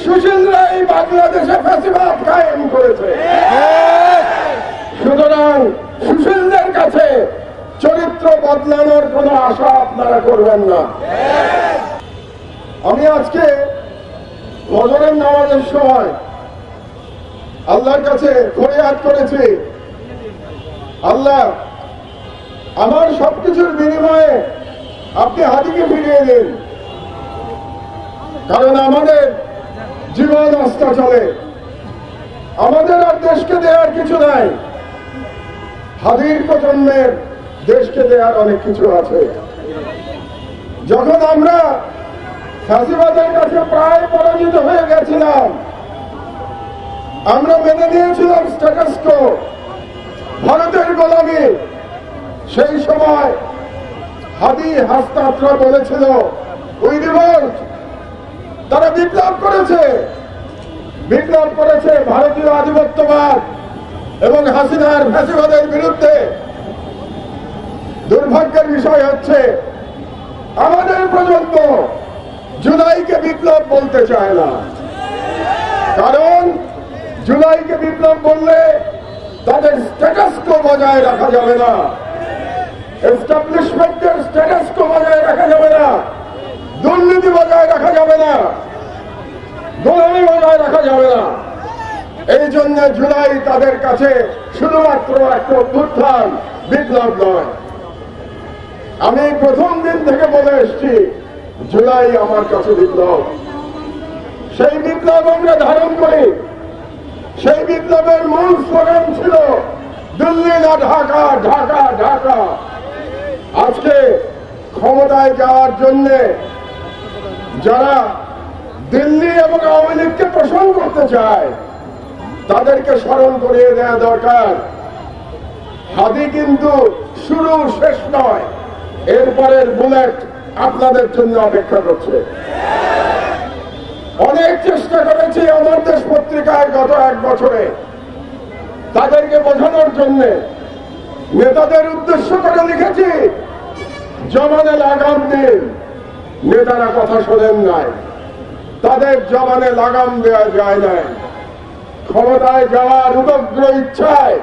সুশীলরাই বাংলাদেশে ফ্যাসিবাদ কায়েম করেছে। সুতরাং সুশীলদের কাছে চরিত্র বদলানোর কোনো আশা আপনারা করবেন না। আমি আজকে ফজরের নামাজের সময় আল্লাহর কাছে ফরিয়াদ করেছি, আল্লাহ আমার সবকিছুর বিনিময়ে আপনি হাদিকে ফিরিয়ে দিন, কারণ আমাদের জীবন অস্ত চলে, আমাদের আর দেশকে দেওয়ার কিছু নাই। হাদির প্রজন্মের দেশকে দেওয়ার অনেক কিছু আছে। যখন আমরা ফ্যাসিবাদের কাছে প্রায় পরাজিত হয়ে গেছিলাম, আমরা মেনে নিয়েছিলাম স্ট্যাটাস কো, ভারতের গোলামি। সেই সময় হাদি হাসনাতরা বলেছিল উই রিভোল্ট, তারা বিপ্লব করেছে ভারতীয় আধিপত্যবাদ এবং হাসিনার ফ্যাসিবাদের বিরুদ্ধে। দুর্ভাগ্যের বিষয় হচ্ছে আমাদের প্রজন্ম জুলাইকে বিপ্লব বলতে চায় না, কারণ জুলাইকে বিপ্লব বললে তাদের স্ট্যাটাস কো বজায় রাখা যাবে না, এস্টাবলিশমেন্টের স্ট্যাটাস কো বজায় রাখা যাবে না, দুর্নীতি বজায় রাখা যাবে না, গোলামি বজায় রাখা যাবে না। এই জন্য জুলাই তাদের কাছে শুধুমাত্র একটা অভ্যুত্থান, বিপ্লব নয়। আমি প্রথম দিন থেকে বলে এসছি জুলাই আমার কাছে বিপ্লব। সেই বিপ্লব আমরা ধারণ করি। সেই বিপ্লবের মূল স্লোগান ছিল দিল্লি না ঢাকা, ঢাকা ঢাকা। আজকে ক্ষমতায় যাওয়ার জন্য যারা দিল্লি এবং আওয়ামী লীগকে পোষণ করতে চায় তাদেরকে স্মরণ করিয়ে দেওয়া দরকার, হাদি কিন্তু শুরু শেষ নয়, এরপরের বুলেট আপনাদের জন্য অপেক্ষা করছে। অনেক চেষ্টা করেছি আমার দেশ পত্রিকায় গত 1 বছরে তাদেরকে বোঝানোর জন্য, নেতাদের উদ্দেশ্য করে লিখেছি জবানে লাগাম দিন। নেতারা কথা শোনেন নাই, তাদের জবানে লাগাম দেওয়া যায় নাই। ক্ষমতায় যাওয়ার উদগ্র ইচ্ছায়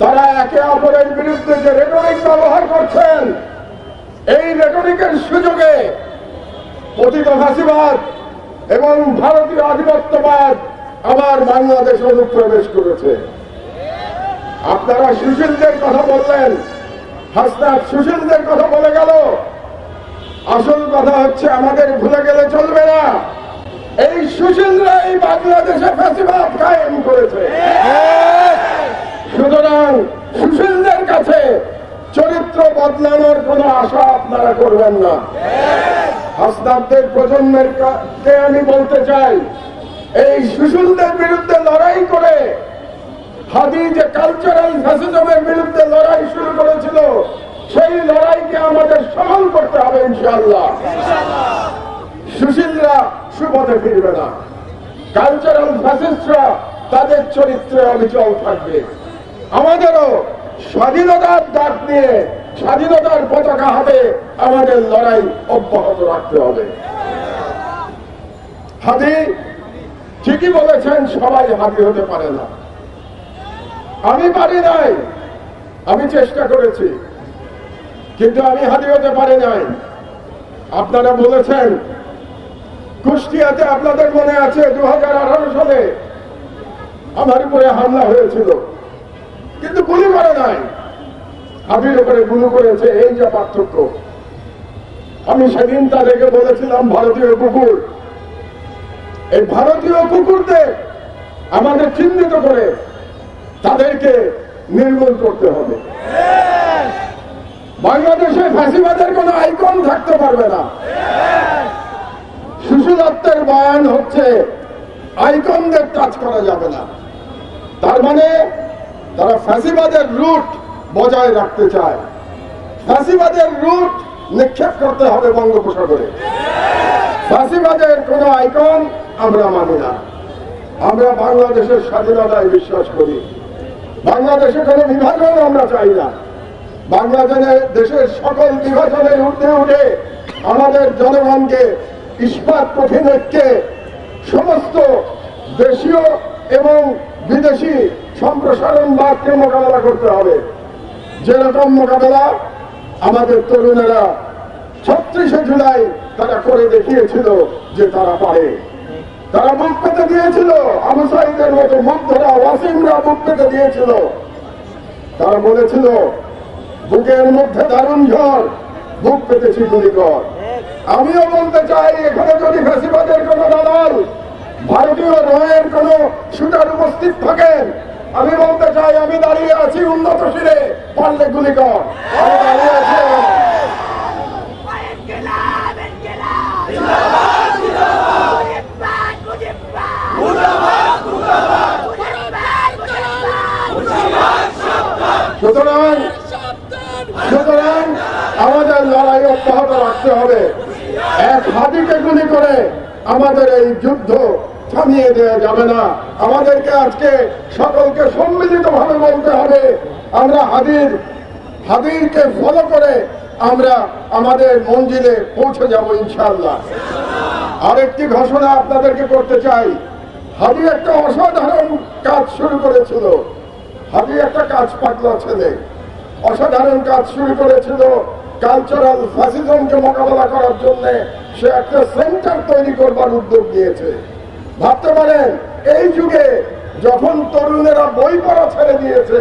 তারা একে অপরের বিরুদ্ধে যে রেটরিক ব্যবহার করছেন, এই রেটরিকের সুযোগে পতিত ফ্যাসিবাদ এবং ভারতীয় আধিপত্যবাদ আবার বাংলাদেশে অনুপ্রবেশ করেছে। আপনারা সুশীলদের কথা বললেন, হাসনাত সুশীলদের কথা বলে গেল। আসল কথা হচ্ছে আমাদের ভুলে গেলে চলবে না, এই সুশীলরাই বাংলাদেশে ফ্যাসিবাদ কায়েম করেছে। সুতরাং সুশীলদের কাছে চরিত্র বদলানোর কোনো আশা আপনারা করবেন না। হাসনাতদের প্রজন্মের কে আমি বলতে চাই, এই সুশীলদের বিরুদ্ধে লড়াই করে হাদি যে কালচারাল ফ্যাসিজমের বিরুদ্ধে লড়াই শুরু করেছিল, সেই লড়াইকে আমাদের সফল করতে হবে ইনশাআল্লাহ। সুশীলরা সুপথে ফিরবে না, কালচারাল ফ্যাসিস্টরা তাদের চরিত্রে অবিচল থাকবে। আমাদেরও স্বাধীনতার ডাক নিয়ে স্বাধীনতার পতাকা হাতে আমাদের লড়াই অব্যাহত রাখতে হবে। হাদি ঠিকই বলেছেন, সবাই হাদি হতে পারে না। আমি পারি নাই, আমি চেষ্টা করেছি, কিন্তু আমি হাদি হতে পারি নাই। আপনারা বলেছেন কুষ্টিয়াতে, আপনাদের মনে আছে 2018 সালে আমার উপরে হামলা হয়েছিল, কিন্তু গুলি করে নাই, হাদির উপরে গুলি করেছে। এই যে পার্থক্য। আমি সেদিন তাদেরকে বলেছিলাম ভারতীয় কুকুর, এই ভারতীয় কুকুরদের আমাদের চিহ্নিত করে তাদেরকে নির্মূল করতে হবে। বাংলাদেশে ফ্যাসিবাদের কোন আইকন থাকতে পারবে না। সুশীলত্বের বয়ান হচ্ছে আইকনদের টাচ করা যাবে না। তার মানে তারা ফ্যাসিবাদের রুট বজায় রাখতে চায়। ফ্যাসিবাদের রুট নিক্ষেপ করতে হবে বঙ্গোপসাগরে। ফ্যাসিবাদের কোন আইকন আমরা মানি না। আমরা বাংলাদেশের স্বাধীনতায় বিশ্বাস করি। বাংলাদেশে কোনো বিভাজন আমরা চাই না। বাংলাদেশের সকল বিভাজনের ঊর্ধ্বে উঠে আমাদের জনগণকে ইস্পাত কঠিনকে সমস্ত দেশীয় এবং বিদেশি সম্প্রসারণবাদকে মোকাবেলা করতে হবে। যেরকম মোকাবেলা আমাদের তরুণেরা 36শে জুলাই তারা করে দেখিয়েছিল যে তারা পারে। তারা বুক পেতে দিয়েছিল, আবু সাঈদের মতো মুগ্ধরা, ওয়াসিমরা বুক পেতে দিয়েছিল। তারা বলেছিল বুকের মধ্যে দারুণ ঝড়, বুক পেতেছি গুলিকর। আমিও বলতে চাই, এখানে যদি ফ্যাসিবাদের কোন দালাল, ভারতীয় রয়ের কোন শুটার উপস্থিত থাকেন, আমি বলতে চাই আমি দাঁড়িয়ে আছি উন্নত শিরে, পারলে গুলিকর। আমি দাঁড়িয়ে আছি। সুতরাং আমাদের লড়াই অব্যাহত রাখতে হবে। এক হাতিকে গুলি করে আমাদের এই যুদ্ধ থামিয়ে দেওয়া যাবে না। আমাদেরকে আজকে সকলকে সম্মিলিত ভাবে বলতে হবে, আমরা হাদিরকে ফলো করে আমরা আমাদের মঞ্জিলে পৌঁছে যাব ইনশাআল্লাহ। আরেকটি ঘোষণা আপনাদেরকে করতে চাই। হাদি একটা অসাধারণ কাজ শুরু করেছিল। হাদি একটা কাজ পাগলা ছেলে, অসাধারণ কাজ শুরু করেছিল। কালচারাল ফ্যাসিজমকে মোকাবেলা করার জন্য সে একটা সেন্টার তৈরি করবার উদ্যোগ নিয়েছে। ভাবতে পারেন, এই যুগে যখন তরুণেরা বই পড়া ছেড়ে দিয়েছে,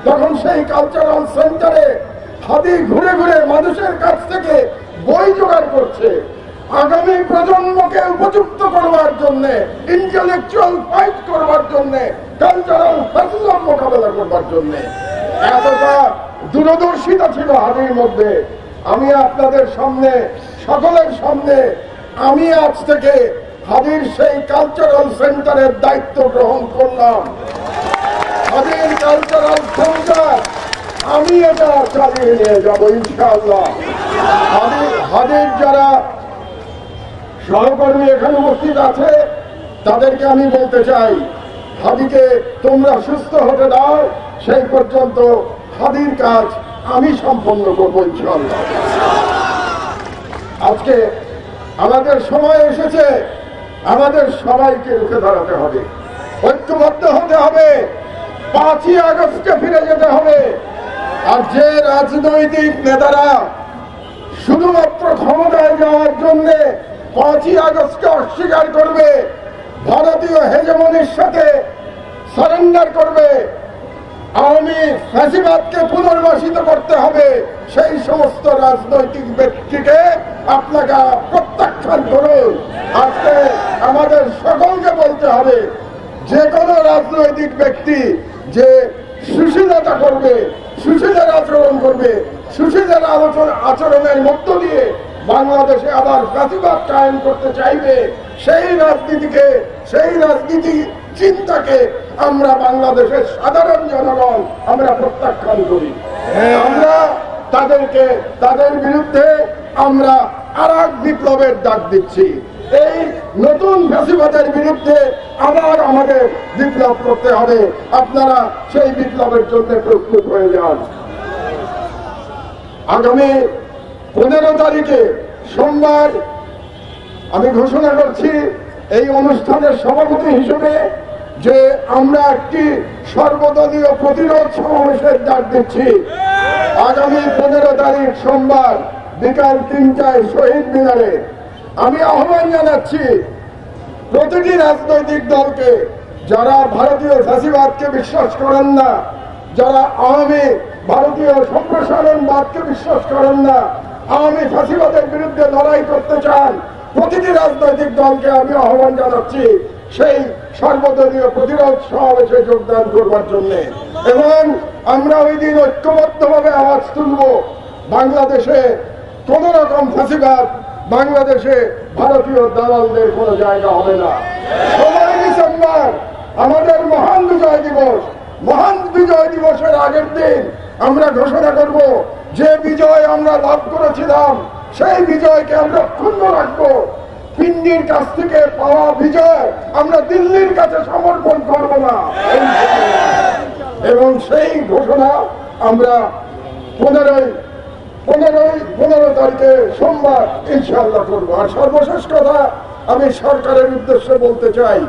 তখন সেই কালচারাল সেন্টারে হাদি ঘুরে ঘুরে মানুষের কাছ থেকে বই জোগাড় করছে আগামী প্রজন্মকে উপযুক্ত করবার জন্য, ইন্টেলেকচুয়াল ফাইট করবার জন্য, কালচারাল ফ্যাসিজম মোকাবেলা করবার জন্য। এতটা দূরদর্শিতা ছিল হাদির মধ্যে। আমি আপনাদের সামনে, সকলের সামনে, আমি আজ থেকে হাদির সেই কালচারাল সেন্টারের দায়িত্ব গ্রহণ করলাম। হাদির কালচারাল সেন্টার আমি এটা চালিয়ে নিয়ে যাবো ইনশাআল্লাহ। হাদির যারা সহকর্মী এখানে উপস্থিত আছে, তাদেরকে আমি বলতে চাই, হাদিকে তোমরা সুস্থ হতে দাও, সেই পর্যন্ত হাদির কাজ আমি সম্পন্ন করবো ইনশাআল্লাহ। আজকে আমাদের সময় এসেছে, আমাদের সবাইকে রুখে দাঁড়াতে হবে, ঐক্যবদ্ধ হতে হবে। 5ই আগস্টে ফিরে যেতে হবে। আর যে রাজনৈতিক নেতারা শুধুমাত্র ক্ষমতায় যাওয়ার জন্য 5ই আগস্টকে অস্বীকার করবে, ভারতীয় হেজেমনির সাথে সারেন্ডার করবে, আওয়ামী ফ্যাসিবাদকে পুনর্বাসিত করতে হবে, সেই সমস্ত রাজনৈতিক ব্যক্তিকে আপনারা প্রত্যাখ্যান করুন। আজকে আমাদের সকলকে বলতে হবে, যে কোনো রাজনৈতিক ব্যক্তি যে সুশীলতা করবে, সুশীলের আচরণ করবে, সুশীলের আচরণের মধ্য দিয়ে বাংলাদেশে আবার ফ্যাসিবাদ কায়েম করতে চাইবে, সেই রাজনীতিকে, সেই রাজনীতি চিন্তাকে আমরা বাংলাদেশের সাধারণ জনগণ আমরা প্রত্যাখ্যান করি। আমরা তাদের বিরুদ্ধে আমরা আরেক বিপ্লবের ডাক দিচ্ছি। এই নতুন ফ্যাসিবাদের বিরুদ্ধে আবার আমাদের বিপ্লব করতে হবে। আপনারা সেই বিপ্লবের জন্য প্রস্তুত হয়ে যান। আগামী 15 তারিখে সোমবার আমি ঘোষণা করছি এই অনুষ্ঠানের সভাপতি হিসেবে যে আমরা একটি সর্বদলীয় প্রতিরোধ সমাবেশের ডাক দিচ্ছি। আগামী 15 তারিখ সোমবার বিকাল 3টায় শহীদ মিনারে আমি আহ্বান জানাচ্ছি প্রতিটি রাজনৈতিক দলকে, যারা ভারতীয় ফ্যাসিবাদকে বিশ্বাস করেন না, যারা আওয়ামী ভারতীয় সম্প্রসারণবাদকে বিশ্বাস করেন না, আওয়ামী ফ্যাসিবাদের বিরুদ্ধে লড়াই করতে চান, প্রতিটি রাজনৈতিক দলকে আমি আহ্বান জানাচ্ছি সেই সর্বদলীয় প্রতিরোধ সমাবেশে যোগদান করবার জন্য। এবং আমরা ওই দিন ঐক্যবদ্ধভাবে আওয়াজ তুলব, বাংলাদেশে কোন রকম ফ্যাসিবাদ, বাংলাদেশে ভারতীয় দালালদের কোনো জায়গা হবে না। 16 ডিসেম্বর আমাদের মহান বিজয় দিবস। মহান বিজয় দিবসের আগের দিন আমরা ঘোষণা করব, যে বিজয় আমরা লাভ করেছিলাম সেই বিজয়কে আমরা অক্ষুণ্ণ রাখবো। পিন্ডির কাছ থেকে পাওয়া বিজয় আমরা দিল্লির কাছে সমর্পণ করব না। এবং সেই ঘোষণা আমরা 15 তারিখে সোমবার ইনশাআল্লাহ করবো। আর সর্বশেষ কথা আমি সরকারের উদ্দেশ্যে বলতে চাই,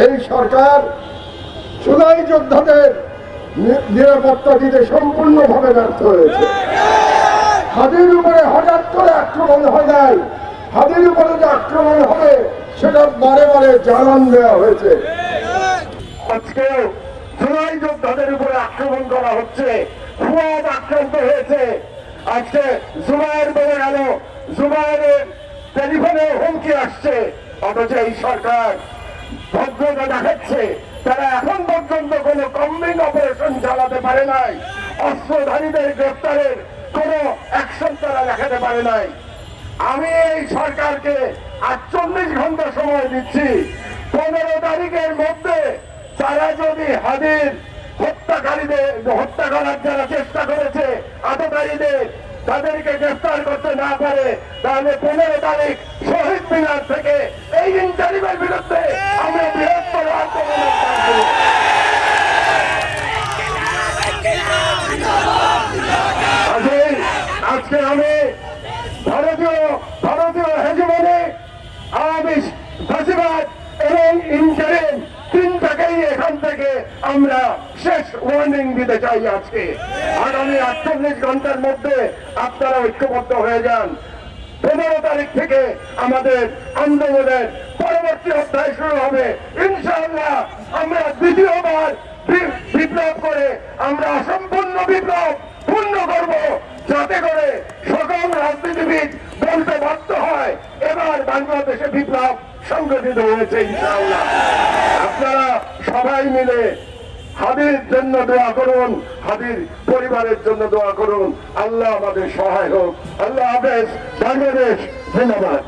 এই সরকার জুলাই যোদ্ধাদের নিরাপত্তা দিতে সম্পূর্ণভাবে ব্যর্থ হয়েছে। হাদির উপরে হঠাৎ করে আক্রমণ হয় নাই, হাদির উপরে যে আক্রমণ হবে সেটা বারে বারে জানান দেওয়া হয়েছে। আজকে জুলাই যোদ্ধাদের উপরে আক্রমণ করা হচ্ছে, ফুয়াদ আক্রান্ত হয়েছে। আজকে জুবায়ের বলে গেল, জুবায়ের টেলিফোনে হুমকি আসছে, অথচ এই সরকার ভদ্রতা দেখাচ্ছে। তারা এখন পর্যন্ত কোন কম্বিং অপারেশন চালাতে পারে নাই, অস্ত্রধারীদের গ্রেপ্তারের কোন অ্যাকশন তারা দেখাতে পারে নাই। আমি এই সরকারকে 48 ঘন্টা সময় দিচ্ছি, 15 তারিখের মধ্যে তারা যদি হাদির হত্যাকারীদের হত্যা করার যারা চেষ্টা করেছে আততায়ীদের তাদেরকে গ্রেফতার করতে না পারে, তাহলে 15 তারিখ শহীদ মিনার থেকে এই ইন্টারিমের বিরুদ্ধে আমরা বৃহত্তর আন্দোলন করব। আজকে আমি ভারতীয় হেজমনি, আওয়ামী ফাঁসিবাদ এবং ইন্টারিম তিনটাকেই এখান থেকে আমরা শেষ ওয়ার্নিং দিতে চাই। আজকে আগামী 48 ঘন্টার মধ্যে আপনারা ঐক্যবদ্ধ হয়ে যান। 15 তারিখ থেকে আমাদের আন্দোলনের পরবর্তী অধ্যায় শুরু হবে। ইনশাআল্লাহ আমরা দ্বিতীয়বার বিপ্লব করে আমরা অসম্পূর্ণ বিপ্লব পূর্ণ করব, যাতে করে সকল রাজনীতিবিদ বলতে বাধ্য হয় এবার বাংলাদেশে বিপ্লব সংগঠিত হয়েছে। ইনশাআল্লাহ আপনারা সবাই মিলে হাদির জন্য দোয়া করুন, হাদির পরিবারের জন্য দোয়া করুন। আল্লাহ আমাদের সহায় হোক। আল্লাহ হাফেজ। বাংলাদেশ জিন্দাবাদ।